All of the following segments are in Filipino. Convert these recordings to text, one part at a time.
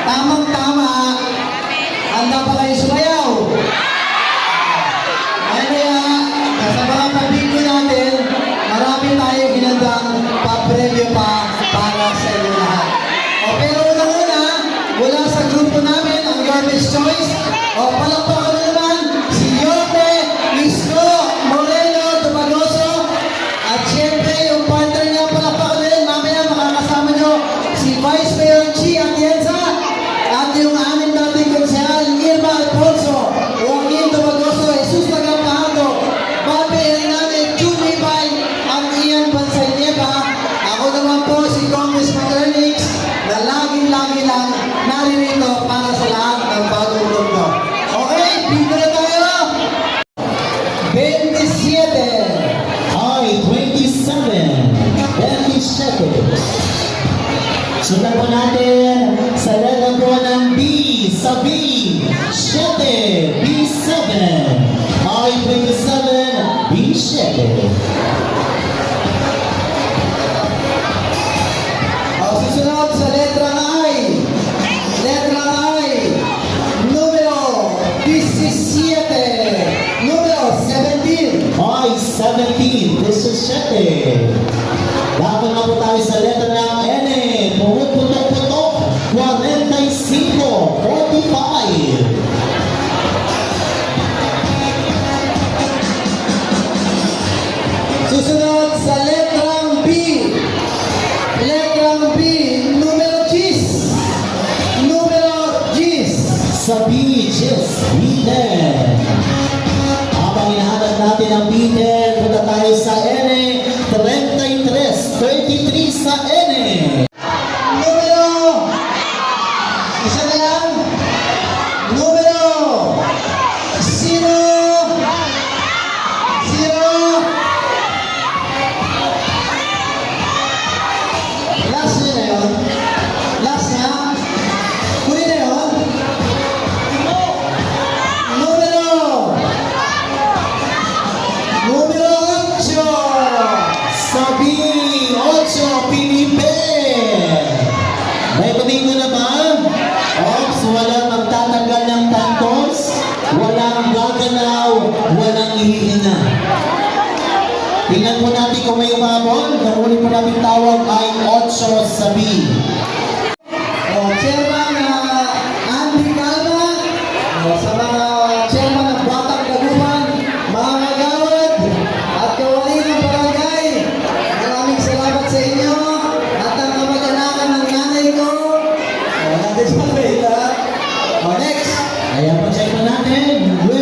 Tamang-tama. Handa pa kayo sumayaw. Kaya, sa mga pabigyo natin, marami tayong hinandang papremyo pa para sa inyo lahat. Pero unang-una, mula sa grupo namin, ang Garbage Choice, palakpakan na naman si Yope Isko Moreno Tubagoso. At syempre, yung partner niya, palakpakan na rin. Mamaya makakasama nyo si Vice Mayor Chi Atienza at yung amin nating konsehal, Irma Alfonso, Joaquin Tubagoso, Jesus Tagapahado, Bobby Hernandez, Juni Bay, at Ian Bansay-Nieva. Ako naman po si Congressman Ernix na lagi-lagi lang naririto para sa lahat ng bagong mundo. Okay, bigyan na tayo! 27! Ay, 27. 27. Sundan po natin sa letra po ng B, sa B, 7, B7. Ay, 27, B7. Susunod sa letra I. Letra I. Numero 17. Numero 17. Ay, 17, 17. Dapat na po tayo sa letra ng N. Putok-putok-putok, 45, 45. Susunod sa letrang B. Letrang B. Numero 10. Numero 10. Sa beaches, Peter. Habang hinahanap natin ang Peter, punta tayo sa N, 33, 33 sa N. Numero. Isa na lang. Numero. 0. 0. Last na yun. Last na. Huli na yun. Numero. Numero 8. Sabi, 8, Pinipe. May kumingo na ba? Ops, walang magtatanggal ng tantos, walang gaganaw, walang ihihina. Tingnan po natin kung may umabon. Ang uli po natin tawag ay 8 Sabi. Chairman Andy Calma, sa mga chairman ng Batang Dagupan, mga kagawad at kawali ng barangay, maraming salamat sa inyo at ang kamag-anakan ng nanay ko. Natin sa pila. Next. Ayan po, check po natin. 9.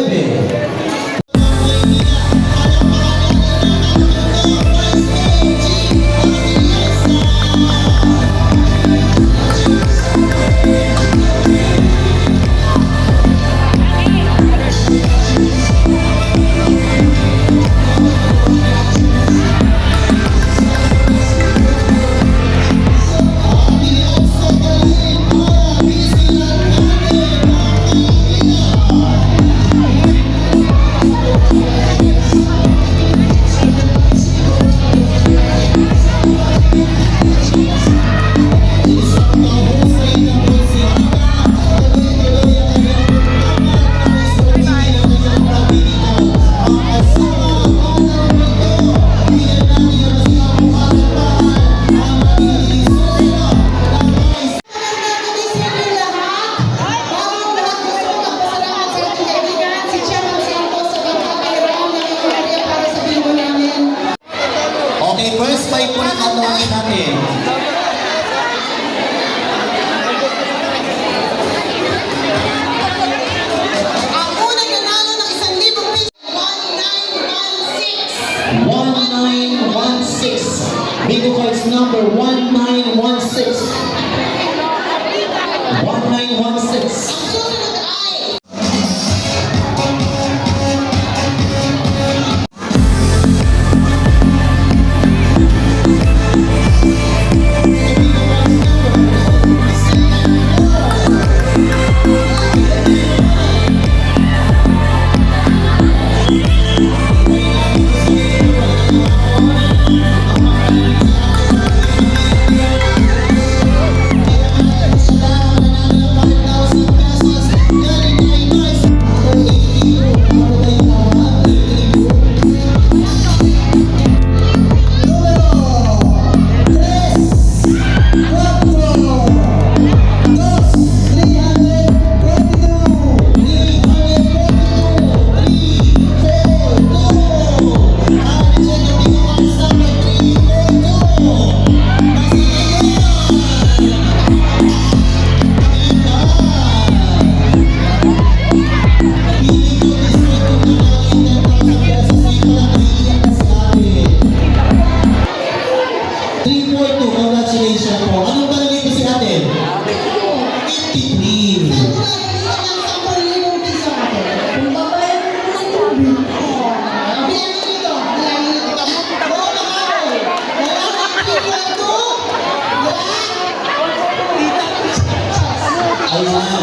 Ayan.